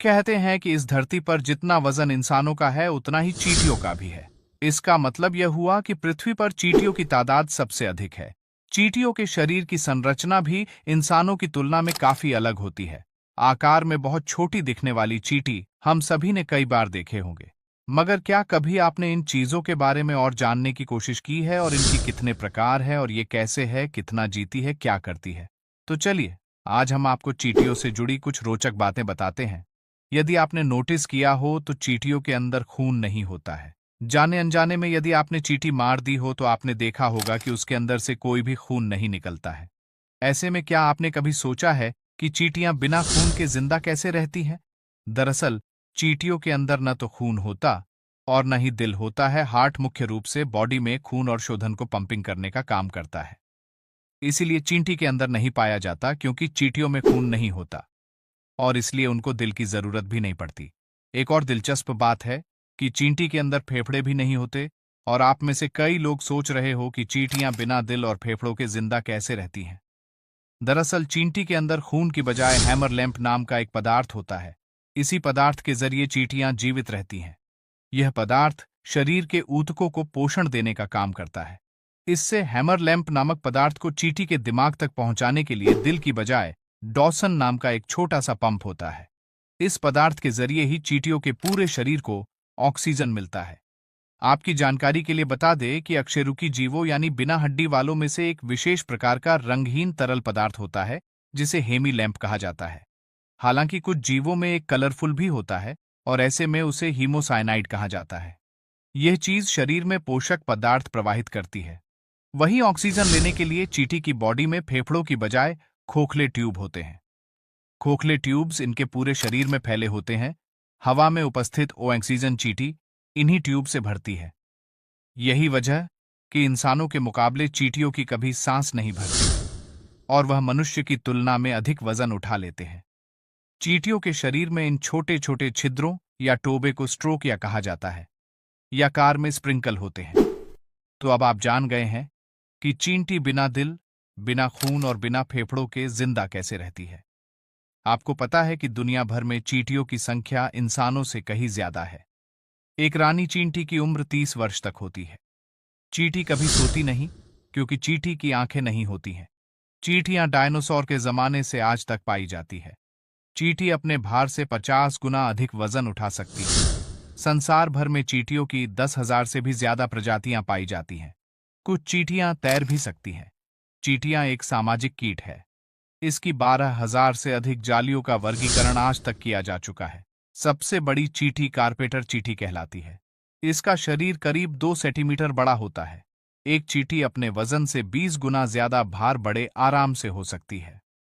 कहते हैं कि इस धरती पर जितना वजन इंसानों का है उतना ही चींटियों का भी है। इसका मतलब यह हुआ कि पृथ्वी पर चींटियों की तादाद सबसे अधिक है। चींटियों के शरीर की संरचना भी इंसानों की तुलना में काफी अलग होती है। आकार में बहुत छोटी दिखने वाली चींटी हम सभी ने कई बार देखे होंगे। मगर क्या कभी आपने इन चीजों के बारे में और जानने की कोशिश की है, और इनकी कितने प्रकार है, और ये कैसे है, कितना जीती है, क्या करती है? तो चलिए, आज हम आपको चींटियों से जुड़ी कुछ रोचक बातें बताते हैं। यदि आपने नोटिस किया हो तो चींटियों के अंदर खून नहीं होता है। जाने अनजाने में यदि आपने चींटी मार दी हो तो आपने देखा होगा कि उसके अंदर से कोई भी खून नहीं निकलता है। ऐसे में क्या आपने कभी सोचा है कि चींटियां बिना खून के जिंदा कैसे रहती हैं? दरअसल चींटियों के अंदर न तो खून होता और न ही दिल होता है। हार्ट मुख्य रूप से बॉडी में खून और शोधन को पंपिंग करने का काम करता है। इसीलिए चींटी के अंदर नहीं पाया जाता, क्योंकि चींटियों में खून नहीं होता और इसलिए उनको दिल की जरूरत भी नहीं पड़ती। एक और दिलचस्प बात है कि चींटी के अंदर फेफड़े भी नहीं होते, और आप में से कई लोग सोच रहे हो कि चींटियां बिना दिल और फेफड़ों के जिंदा कैसे रहती हैं। दरअसल चींटी के अंदर खून की बजाय हैमर लैंप नाम का एक पदार्थ होता है। इसी पदार्थ के जरिए चींटियां जीवित रहती हैं। यह पदार्थ शरीर के ऊतकों को पोषण देने का काम करता है। इससे हैमर लैंप नामक पदार्थ को चींटी के दिमाग तक पहुंचाने के लिए दिल की बजाय डॉसन नाम का एक छोटा सा पंप होता है। इस पदार्थ के जरिए ही चींटियों के पूरे शरीर को ऑक्सीजन मिलता है। आपकी जानकारी के लिए बता दें कि अकशेरुकी जीवों यानी बिना हड्डी वालों में से एक विशेष प्रकार का रंगहीन तरल पदार्थ होता है, जिसे हेमी लैंप कहा जाता है। हालांकि कुछ जीवों में एक कलरफुल भी होता है, और ऐसे में उसे हीमोसाइनाइड कहा जाता है। यह चीज शरीर में पोषक पदार्थ प्रवाहित करती है। वहीं ऑक्सीजन लेने के लिए चींटी की बॉडी में फेफड़ों की बजाय खोखले ट्यूब होते हैं। खोखले ट्यूब्स इनके पूरे शरीर में फैले होते हैं। हवा में उपस्थित ऑक्सीजन चींटी इन्हीं ट्यूब से भरती है। यही वजह कि इंसानों के मुकाबले चींटियों की कभी सांस नहीं भरती और वह मनुष्य की तुलना में अधिक वजन उठा लेते हैं। चींटियों के शरीर में इन छोटे छोटे छिद्रों या टोबे को स्ट्रोकिया कहा जाता है, या कार में स्प्रिंकल होते हैं। तो अब आप जान गए हैं कि चींटी बिना दिल, बिना खून और बिना फेफड़ों के जिंदा कैसे रहती है। आपको पता है कि दुनिया भर में चींटियों की संख्या इंसानों से कहीं ज्यादा है। एक रानी चींटी की उम्र 30 वर्ष तक होती है। चींटी कभी सोती नहीं, क्योंकि चींटी की आंखें नहीं होती हैं। चींटियां डायनासोर के जमाने से आज तक पाई जाती है। चींटी अपने भार से 50 गुना अधिक वजन उठा सकती है। संसार भर में चींटियों की 10,000 से भी ज्यादा प्रजातियां पाई जाती हैं। कुछ चींटियां तैर भी सकती हैं। चींटियां एक सामाजिक कीट है। इसकी 12,000 से अधिक जालियों का वर्गीकरण आज तक किया जा चुका है। सबसे बड़ी चींटी कार्पेटर चींटी कहलाती है। इसका शरीर करीब 2 सेंटीमीटर बड़ा होता है। एक चींटी अपने वजन से 20 गुना ज्यादा भार बड़े आराम से हो सकती है।